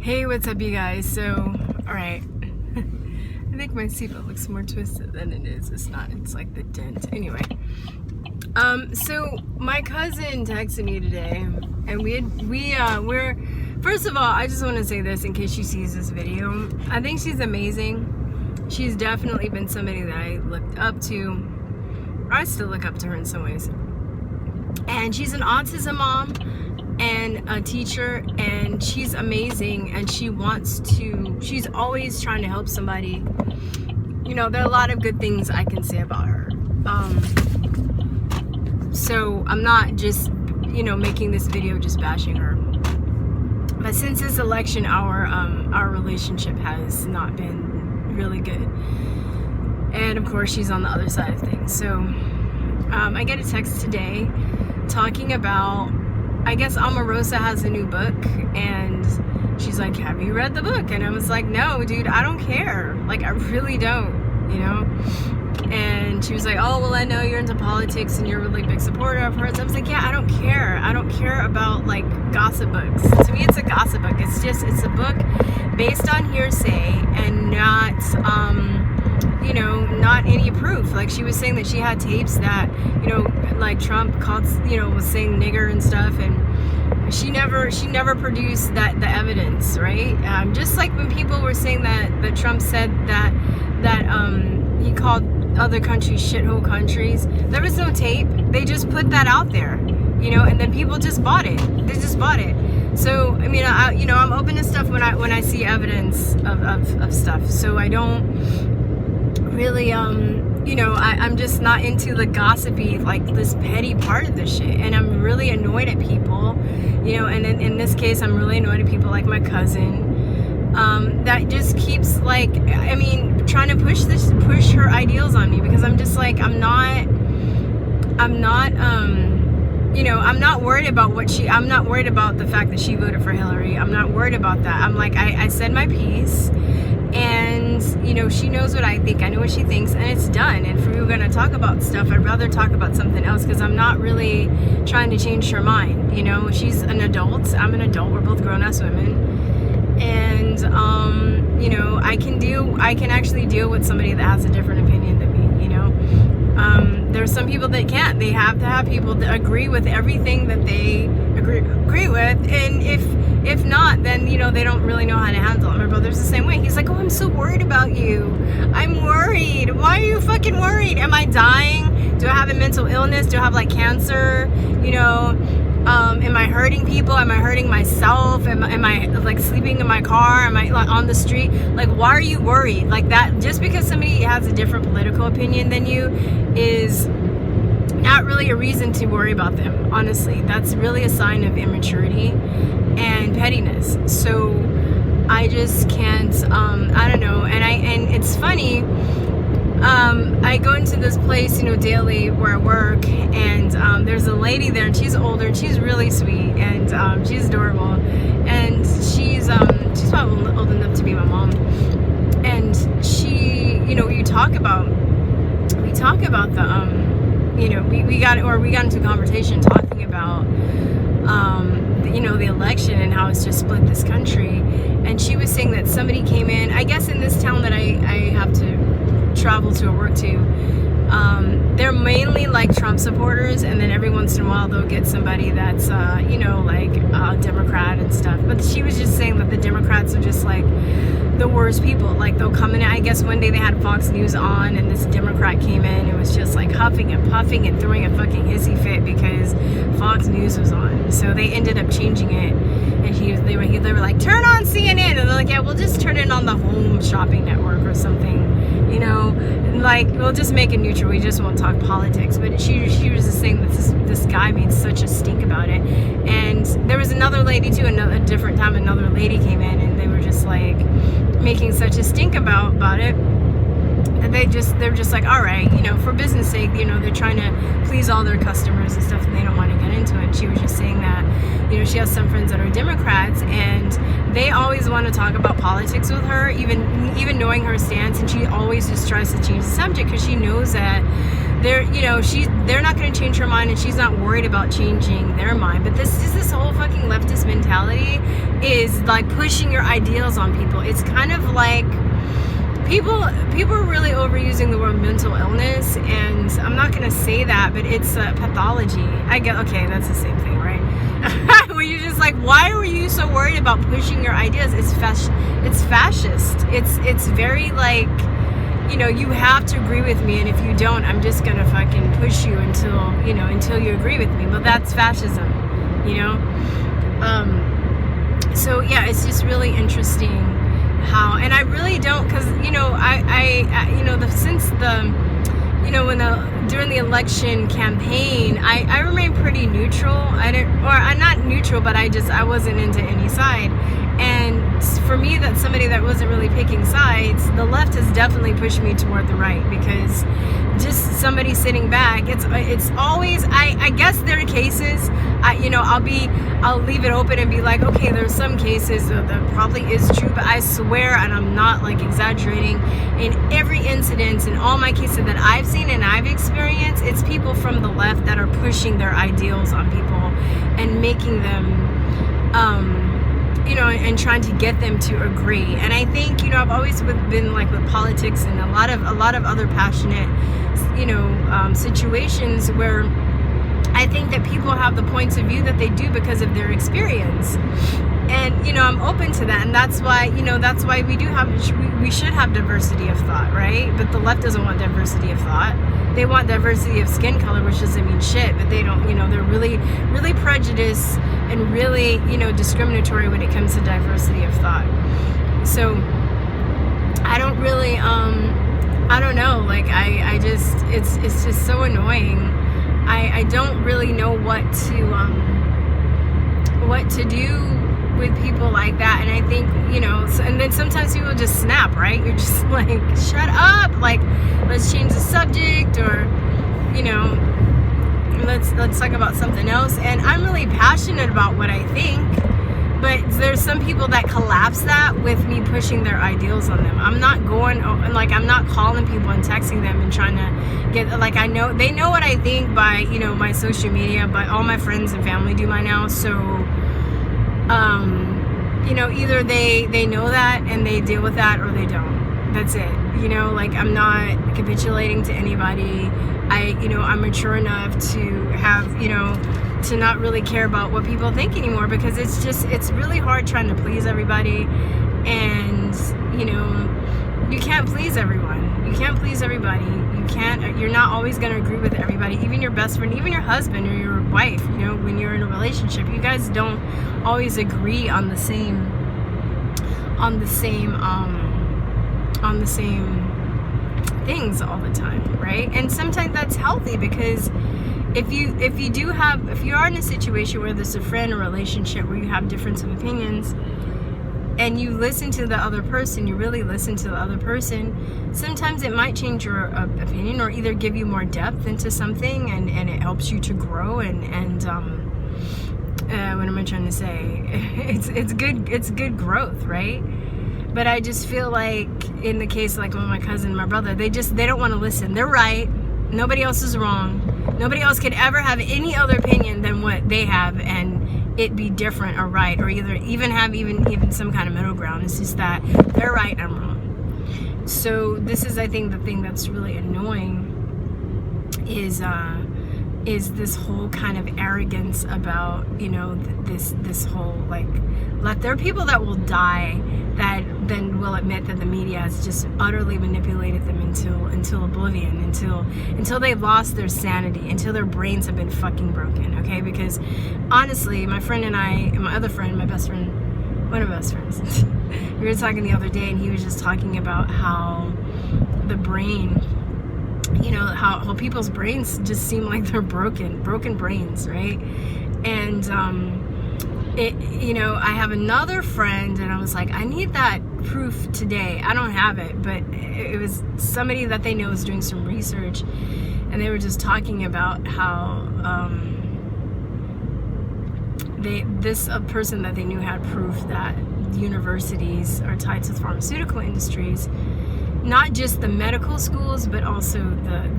Hey, what's up, you guys? So, alright. I think my seatbelt looks more twisted than it is. It's not. It's like the dent. Anyway. So my cousin texted me today, and we're first of all, I just want to say this in case she sees this video. I think she's amazing. She's definitely been somebody that I looked up to. I still look up to her in some ways. And she's an autism mom and a teacher, and she's amazing, and she's always trying to help somebody. You know, there are a lot of good things I can say about her. So I'm not just, making this video just bashing her. But since this election, our relationship has not been really good. And of course, she's on the other side of things. So I get a text today talking about, I guess Omarosa has a new book, and she's like, have you read the book? And I was like, no, dude, I don't care. Like, I really don't, And she was like, oh, well, I know you're into politics and you're a really big supporter of hers. I was like, yeah, I don't care. I don't care about, like, gossip books. To me, it's a gossip book. It's a book based on hearsay and not, not any proof. Like, she was saying that she had tapes that, like Trump called, was saying nigger and stuff, and she never produced the evidence, right? Just like when people were saying that Trump said that he called other countries shithole countries. There was no tape. They just put that out there, and then people just bought it. They just bought it. So I mean, I'm open to stuff when I see evidence of stuff. So I don't really I'm just not into the gossipy, like, this petty part of this shit, and I'm really annoyed at people, and in this case I'm really annoyed at people like my cousin that just keeps, like, trying to push her ideals on me, because I'm just like, I'm not worried about I'm not worried about the fact that she voted for Hillary. I'm not worried about that. I'm like, I said my piece, and she knows what I think. I know what she thinks, and it's done. And if we were going to talk about stuff, I'd rather talk about something else, because I'm not really trying to change her mind. She's an adult, I'm an adult, we're both grown-ass women, and I can actually deal with somebody that has a different opinion than me. There's some people that can't. They have to have people that agree with everything that they agree with, and if not, then they don't really know how to handle it. My brother's the same way. He's like, oh, I'm so worried about you. I'm worried. Why are you fucking worried? Am I dying? Do I have a mental illness? Do I have, like, cancer? Am I hurting people? Am I hurting myself? Am I like sleeping in my car? Am I, like, on the street? Like, why are you worried? Like, that, just because somebody has a different political opinion than you is not really a reason to worry about them. Honestly, that's really a sign of immaturity and pettiness. So I just can't, I don't know. And it's funny, I go into this place, daily where I work, and there's a lady there, and she's older, and she's really sweet, and she's adorable, and she's probably old enough to be my mom, and she, we talk about the, we got into a conversation talking about, the election and how it's just split this country, and she was saying that somebody came in, I guess in this town that I have to travel to or work to, they're mainly, like, Trump supporters, and then every once in a while they'll get somebody that's like a Democrat and stuff. But she was just saying that the Democrats are just, like, the worst people. Like, they'll come in, I guess one day they had Fox News on, and this Democrat came in and was just, like, huffing and puffing and throwing a fucking hissy fit because Fox News was on. So they ended up changing it, and they were like, turn on CNN, and they're like, yeah, we'll just turn it on the Home Shopping Network or something, like, we'll just make it neutral, we just won't talk politics. But she was just saying that this guy made such a stink about it. And there was another lady too, a different time another lady came in, and they were just, like, making such a stink about it. And they're just like, all right, for business sake, they're trying to please all their customers and stuff, and they don't want to get into it. She was just saying that, she has some friends that are Democrats, and they always want to talk about politics with her, even knowing her stance, and she always just tries to change the subject, because she knows that they're, you know, they're not going to change her mind, and she's not worried about changing their mind. But this whole fucking leftist mentality is like pushing your ideals on people. It's kind of like people are really overusing the word mental illness, and I'm not going to say that, but it's pathology. I get, okay, that's the same thing, right? Where you're just like, why were you so worried about pushing your ideas? It's fascist. It's very like, you know, you have to agree with me, and if you don't, I'm just gonna fucking push you until you agree with me. Well, that's fascism, you know. So yeah, it's just really interesting how, and I really don't, because you know, I you know, during the election campaign, I remained pretty neutral. I'm not neutral, but I wasn't into any side. And for me, that's somebody that wasn't really picking sides. The left has definitely pushed me toward the right, because just somebody sitting back, it's always, I guess there are cases, I'll leave it open and be like, okay, there's some cases that probably is true, but I swear, and I'm not like exaggerating, in every incident, in all my cases that I've seen and I've experienced, it's people from the left that are pushing their ideals on people and making them, and trying to get them to agree. And I think, I've always been like with politics and a lot of other passionate, situations where I think that people have the points of view that they do because of their experience. And, I'm open to that. And that's why we should have diversity of thought, right? But the left doesn't want diversity of thought. They want diversity of skin color, which doesn't mean shit, but they don't, they're really, really prejudiced and really, discriminatory when it comes to diversity of thought. So I don't really, I don't know, like, it's just so annoying. I don't really know what to do with people like that. And I think, and then sometimes people just snap, right? You're just like, shut up, like, let's change the subject, or, let's talk about something else. And I'm really passionate about what I think, but there's some people that collapse that with me pushing their ideals on them. I'm not calling people and texting them and trying to get, like, they know what I think by, my social media, but all my friends and family do by now. So, either they know that and they deal with that, or they don't. That's it. Like, I'm not capitulating to anybody. I'm mature enough to have, to not really care about what people think anymore, because it's really hard trying to please everybody. And, you can't please everyone. You can't please everybody. You're not always going to agree with everybody, even your best friend, even your husband or your wife. When you're in a relationship, you guys don't always agree on the same things all the time, right? And sometimes that's healthy, because if you are in a situation where there's a friend or relationship where you have difference of opinions, and you listen to the other person, you really listen to the other person, sometimes it might change your opinion, or either give you more depth into something, and it helps you to grow, and what am I trying to say? It's good growth, right? But I just feel like in the case like with my cousin and my brother, they don't want to listen. They're right. Nobody else is wrong. Nobody else could ever have any other opinion than what they have, and it be different or right, or even have some kind of middle ground. It's just that they're right and I'm wrong. So this is, I think, the thing that's really annoying is this whole kind of arrogance about, this whole, like, there are people that will die that then will admit that the media has just utterly manipulated them until oblivion, until they've lost their sanity, until their brains have been fucking broken, okay? Because honestly, my friend and I, and my other friend, my best friend, one of my best friends, we were talking the other day, and he was just talking about how the brain, how people's brains just seem like they're broken brains, right? And I have another friend, and I was like, I need that proof today. I don't have it, but it was somebody that they know is doing some research, and they were just talking about how a person that they knew had proof that universities are tied to the pharmaceutical industries, not just the medical schools, but also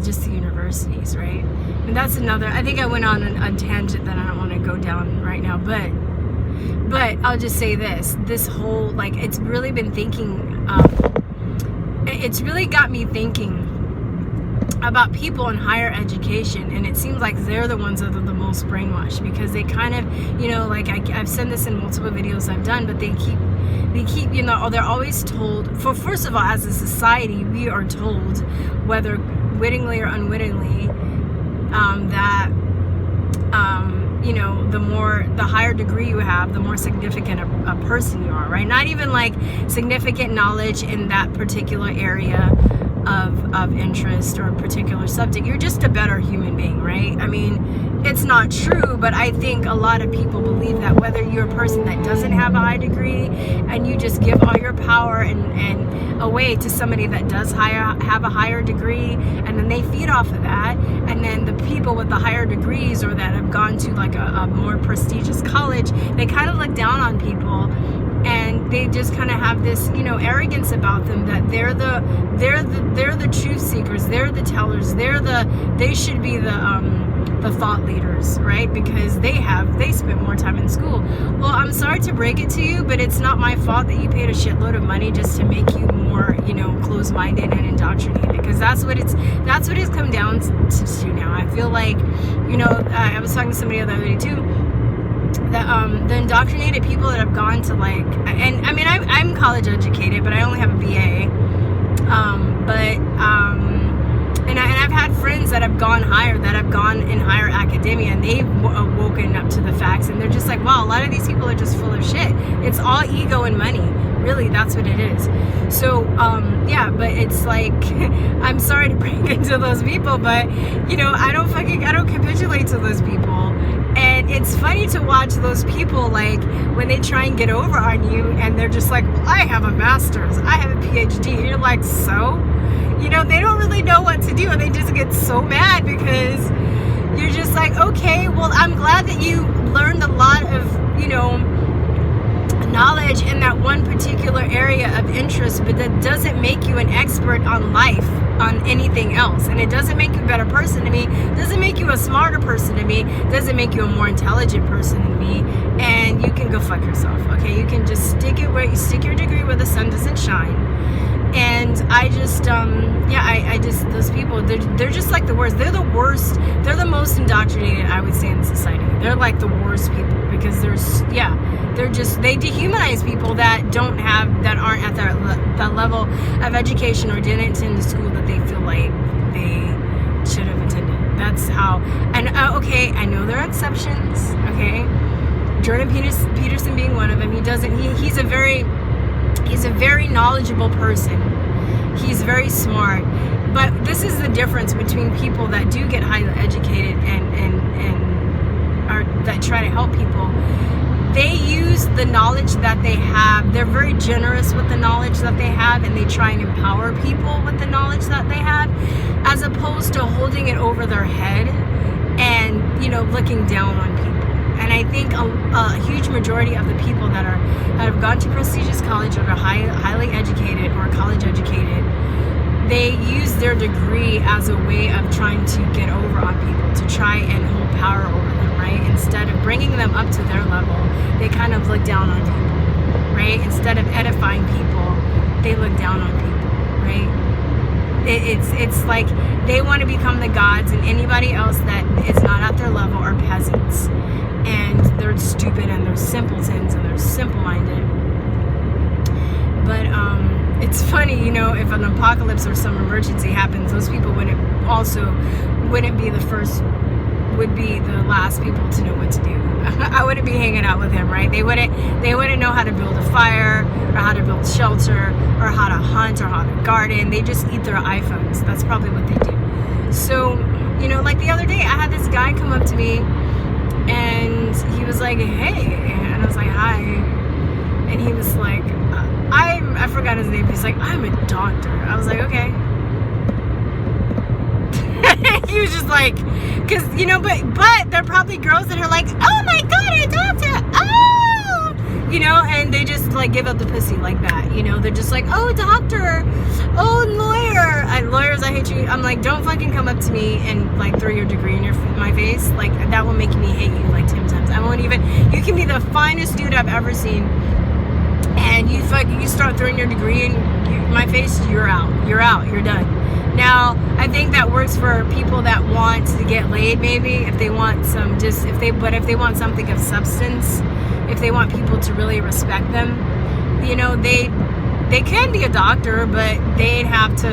just the universities, right? And that's another, I think I went on a tangent that I don't want to go down right now, but I'll just say this whole, like, it's really been thinking, it's really got me thinking about people in higher education, and it seems like they're the ones that are the most brainwashed, because they kind of, you know, like I've said this in multiple videos I've done, but they keep, you know, they're always told, first of all, as a society, we are told, whether wittingly or unwittingly, that, you know, the higher degree you have, the more significant a person you are, right? Not even like significant knowledge in that particular area of interest or a particular subject. You're just a better human being, right? I mean, it's not true, but I think a lot of people believe that whether you're a person that doesn't have a high degree and you just give all your power and away to somebody that does have a higher degree, and then they feed off of that, and then the people with the higher degrees or that have gone to like a more prestigious college, they kind of look down on people. And they just kind of have this, you know, arrogance about them, that they're the truth seekers, they're the tellers, they should be the thought leaders, right? Because they spent more time in school. Well, I'm sorry to break it to you, but it's not my fault that you paid a shitload of money just to make you more, you know, closed-minded and indoctrinated, because that's what it's come down to now. I feel like, you know, I was talking to somebody the other day too, the indoctrinated people that have gone to, like, and I mean, I'm college educated, but I only have a BA, and I've had friends that have gone higher, that have gone in higher academia, and they've woken up to the facts, and they're just like, wow, a lot of these people are just full of shit. It's all ego and money. Really, that's what it is. So, yeah, but it's like, I'm sorry to break into those people, but, you know, I don't capitulate to those people. And it's funny to watch those people, like, when they try and get over on you, and they're just like, well, I have a master's, I have a PhD. And you're like, so? You know, they don't really know what to do, and they just get so mad because you're just like, okay, well, I'm glad that you learned a lot of, you know, knowledge in that one particular area of interest, but that doesn't make you an expert on life, on anything else. And it doesn't make you a better person to me, doesn't make you a smarter person to me, doesn't make you a more intelligent person than me. And you can go fuck yourself, okay? You can just stick your degree where the sun doesn't shine. And I just, I just, those people, they're just like the worst. They're the worst. They're the most indoctrinated, I would say, in society. They're like the worst people, because they dehumanize people that aren't at that level of education, or didn't attend the school that they feel like they should have attended. That's how. And okay, I know there are exceptions. Okay, Jordan Peterson being one of them. He's a very knowledgeable person. He's very smart. But this is the difference between people that do get highly educated and that try to help people. They use the knowledge that they have. They're very generous with the knowledge that they have, and they try and empower people with the knowledge that they have, as opposed to holding it over their head and, you know, looking down on people. And I think a huge majority of the people that have gone to prestigious college, or are highly educated or college educated, they use their degree as a way of trying to get over on people, to try and hold power over them, right? Instead of bringing them up to their level, they kind of look down on people, right? Instead of edifying people, they look down on people, right? It's like they want to become the gods, and anybody else that is not at their level are peasants. And they're stupid, and they're simpletons, and they're simple-minded. But it's funny, you know, if an apocalypse or some emergency happens, those people wouldn't be the first, would be the last people to know what to do. I wouldn't be hanging out with him, right? They wouldn't know how to build a fire, or how to build shelter, or how to hunt, or how to garden. They just eat their iPhones. That's probably what they do. So, you know, like the other day, I had this guy come up to me, and he was like, hey, and I was like, hi, and he was like, I forgot his name. He's like, I'm a doctor. I was like, okay. He was just like, because, you know, but there are probably girls that are like, oh my god, a doctor, oh, you know, and they just like give up the pussy like that, you know. They're just like, oh, doctor, oh, lawyer. Lawyers, I hate you. I'm like, don't fucking come up to me and like throw your degree in my face. Like, that will make me hate you like 10 times. I won't even. You can be the finest dude I've ever seen, and you start throwing your degree in my face, you're out, you're done. Now, I think that works for people that want to get laid, maybe, if they want some, if they want something of substance, if they want people to really respect them, you know, they can be a doctor, but they'd have to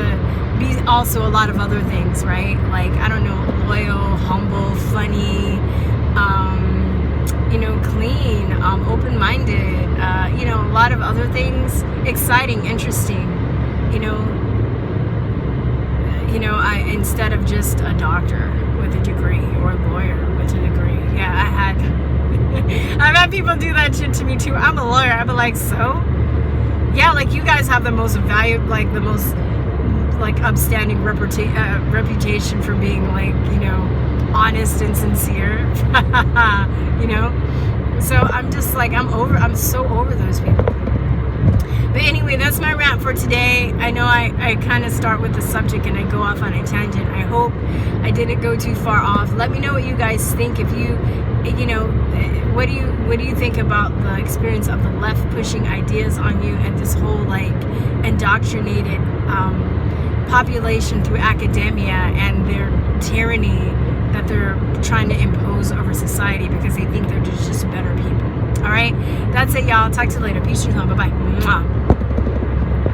be also a lot of other things, right? Like, I don't know, loyal, humble, funny, you know, clean, open-minded, you know, a lot of other things, exciting, interesting, you know, instead of just a doctor with a degree or a lawyer with a degree. Yeah, I've had people do that shit to me too. I'm a lawyer. I'd be like, so? Yeah, like, you guys have the most valuable, like, the most, like, upstanding reputation for being, like, you know, honest and sincere. You know? So I'm just like, I'm so over those people. But anyway, that's my rant for today. I know I kind of start with the subject and I go off on a tangent. I hope I didn't go too far off. Let me know what you guys think. If you know, what do you think about the experience of the left pushing ideas on you and this whole like indoctrinated population through academia and their tyranny that they're trying to impose over society because they think they're just better people. All right, that's it, y'all. Talk to you later. Peace, bye bye.